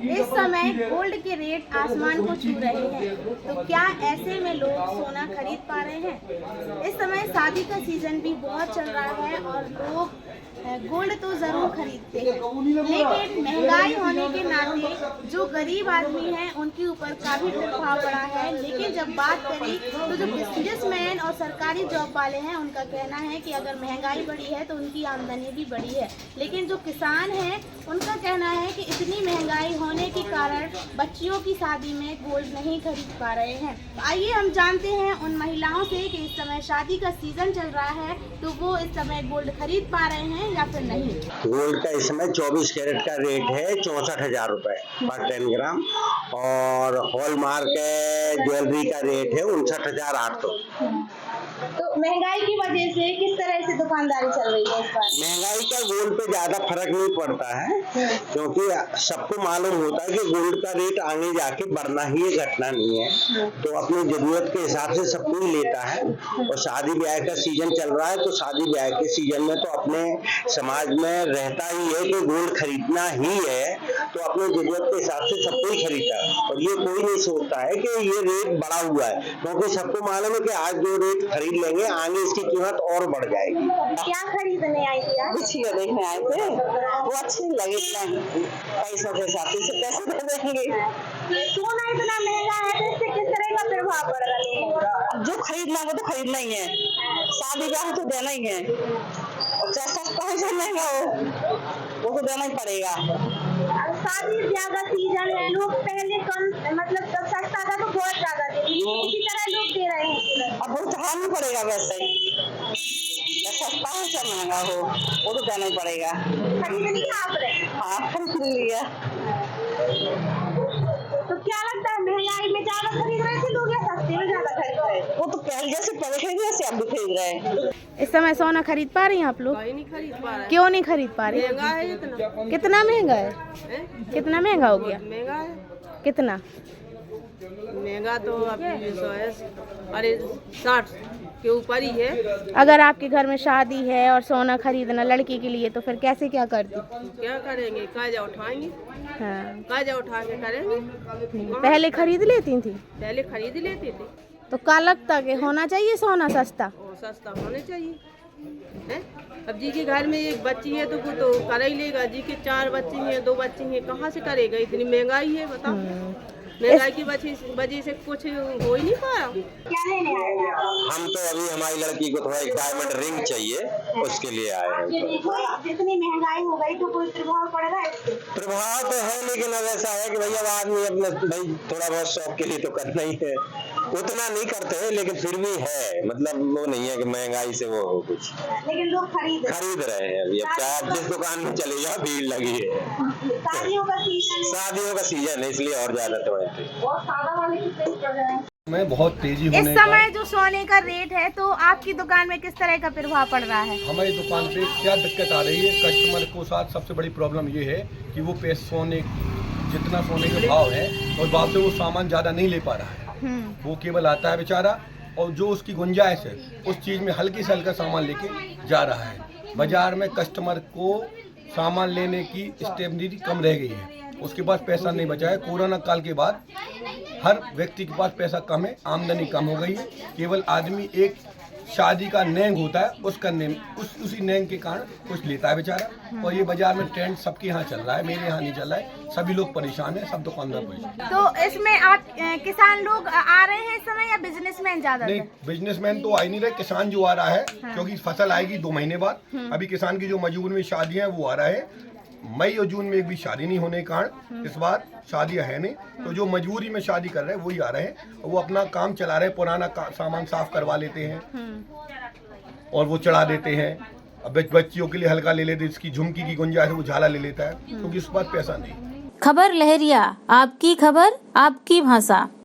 इस समय गोल्ड के रेट आसमान को छू रहे हैं, तो क्या ऐसे में लोग सोना खरीद पा रहे हैं? इस समय शादी का सीजन भी बहुत चल रहा है और लोग गोल्ड तो जरूर खरीदते हैं, लेकिन महंगाई होने के नाते जो गरीब आदमी हैं उनके ऊपर काफी प्रभाव पड़ा है। लेकिन जब बात करें तो जो बिजनेसमैन और सरकारी जॉब वाले हैं उनका कहना है कि अगर महंगाई बढ़ी है तो उनकी आमदनी भी बढ़ी है, लेकिन जो किसान हैं उनका कहना है कि इतनी महंगाई होने के कारण बच्चियों की शादी में गोल्ड नहीं खरीद पा रहे हैं। तो आइए हम जानते हैं उन महिलाओं से कि इस समय शादी का सीजन चल रहा है तो वो इस समय गोल्ड खरीद पा रहे हैं या फिर नहीं। गोल्ड का इस समय 24 कैरेट का रेट है 64,000 रुपए पर 10 ग्राम और हॉलमार्क ज्वेलरी का रेट है 59,800। तो महंगाई की वजह से किस तरह से दुकानदारी चल रही है इस बार? महंगाई का गोल्ड पे ज्यादा फर्क नहीं पड़ता है, क्योंकि सबको मालूम होता है कि गोल्ड का रेट आगे जाके बढ़ना ही है, घटना नहीं है। तो अपनी जरूरत के हिसाब से सब कोई लेता है और शादी ब्याह का सीजन चल रहा है तो शादी ब्याह के सीजन में तो अपने समाज में रहता ही है कि गोल्ड खरीदना ही है, तो अपनी जरूरत के हिसाब से सब कोई खरीदता है और ये कोई नहीं सोचता है कि ये रेट बढ़ा हुआ है, क्योंकि सबको मालूम है कि आज जो रेट खरीद लेंगे आगे इसकी कीमत और बढ़ जाएगी। क्या खरीदने आई थी आप? बिछिया देखने आए थे, वो अच्छी लगी, पैसों के हिसाब से पैसे दे देंगे। सोना इतना महंगा है तो इससे किस तरह का प्रभाव पड़ रहा है? जो खरीदना वो तो खरीदना ही है, शादी ब्याह तो देना ही है, और चाहे सस्ता हो चाहे महंगा हो वो तो देना ही पड़ेगा। शादी ब्याह का सीजन है, लोग पहले कम मतलब जब सस्ता था तो बहुत ज्यादा थे, इसी तरह लोग दे रहे हैं। अब वो चढ़ाना पड़ेगा, वैसे सस्ता हो चाहे महंगा हो वो तो देना ही पड़ेगा। खरीद लिया आपने? हाँ खरीद लिया। तो क्या लगता है महंगाई में ज्यादा खरीद रहे थे लोग या सस्ते में ज्यादा खरीद रहे? वो तो पहले जैसे पहले खरीदे वैसे अब भी खरीद रहे हैं। इस समय सोना खरीद पा रही हैं आप लोग? नहीं खरीद पा रहे। क्यों नहीं खरीद पा रही? महंगा है इतना। कितना महंगा है? कितना महंगा हो गया? महंगा है कितना महंगा तो अभी 100 है, अरे 60 के ऊपर ही है। अगर आपके घर में शादी है और सोना खरीदना लड़की के लिए तो फिर कैसे क्या करती? क्या करेंगे, कर्जा उठाएंगे। हाँ, कर्जा उठा के करेंगे। पहले खरीद लेती थी पहले खरीद लेते थे। तो क्या लगता कि होना चाहिए सोना सस्ता? और सस्ता होने चाहिए है? अब जी के घर में एक बच्ची है तो वो तो कर ही लेगा, जी के 4 बच्ची हैं 2 बच्ची हैं, कहाँ से करेगा? इतनी महंगाई है, बताओ। महंगाई की वजह से कुछ हो ही नहीं पा रहा। क्या लेने आए हैं आप? हम तो अभी हमारी लड़की को थोड़ा एक डायमंड रिंग चाहिए, उसके लिए आए हैं। जितनी महंगाई हो गई तो कोई प्रभाव पड़ रहा है इससे? प्रभाव तो है, लेकिन अब ऐसा है कि भैया आदमी अपने भाई थोड़ा बहुत शौक के लिए तो करना ही है, उतना नहीं करते लेकिन फिर भी है, मतलब वो नहीं है कि महंगाई से वो हो कुछ, लेकिन लोग खरीद रहे हैं। अभी अब चाहे आप जिस दुकान में चले जाओ भीड़ लगी है, शादियों का सीजन है इसलिए और ज्यादा तो है। में बहुत तेजी इस होने समय जो सोने का रेट है तो आपकी दुकान में किस तरह का प्रभाव पड़ रहा है? हमारी दुकान पे क्या दिक्कत आ रही है, कस्टमर को साथ सबसे बड़ी प्रॉब्लम ये है कि वो सोने जितना सोने का भाव है और भाव से वो सामान ज़्यादा नहीं ले पा रहा है। वो केवल आता है बेचारा और जो उसकी गुंजाइश है उस चीज़ में हल्की से हल्का सामान लेके जा रहा है। बाजार में कस्टमर को सामान लेने की स्टेशनरी कम रह गई है, उसके पास पैसा नहीं बचा है। कोरोना काल के बाद हर व्यक्ति के पास पैसा कम है, आमदनी कम हो गई है। केवल आदमी एक शादी का नेंग होता है, उसका नेंग उसी नेंग के कारण कुछ लेता है बेचारा। और ये बाजार में ट्रेंड सबके यहाँ चल रहा है, मेरे यहाँ नहीं चल रहा है। सभी लोग परेशान हैं, सब दुकानदार परेशान। तो इसमें आप किसान लोग आ रहे हैं इस समय या बिजनेसमैन ज्यादा? नहीं, बिजनेसमैन तो आ ही नहीं रहे, किसान जो आ रहा है क्योंकि फसल आएगी 2 महीने बाद। अभी किसान की जो मजबूर में शादियां हैं वो आ रहा है। मई और जून में एक भी शादी नहीं होने के कारण इस बार शादियां है नहीं, तो जो मजबूरी में शादी कर रहे हैं वही आ रहे हैं। वो अपना काम चला रहे हैं, पुराना सामान साफ करवा लेते हैं और वो चढ़ा देते हैं। अब बच्चियों के लिए हल्का ले लेते, इसकी झुमकी की गुंजाइश है वो झाला ले लेता है क्योंकि उसके पास पैसा नहीं। खबर लहरिया, आपकी खबर आपकी भाषा।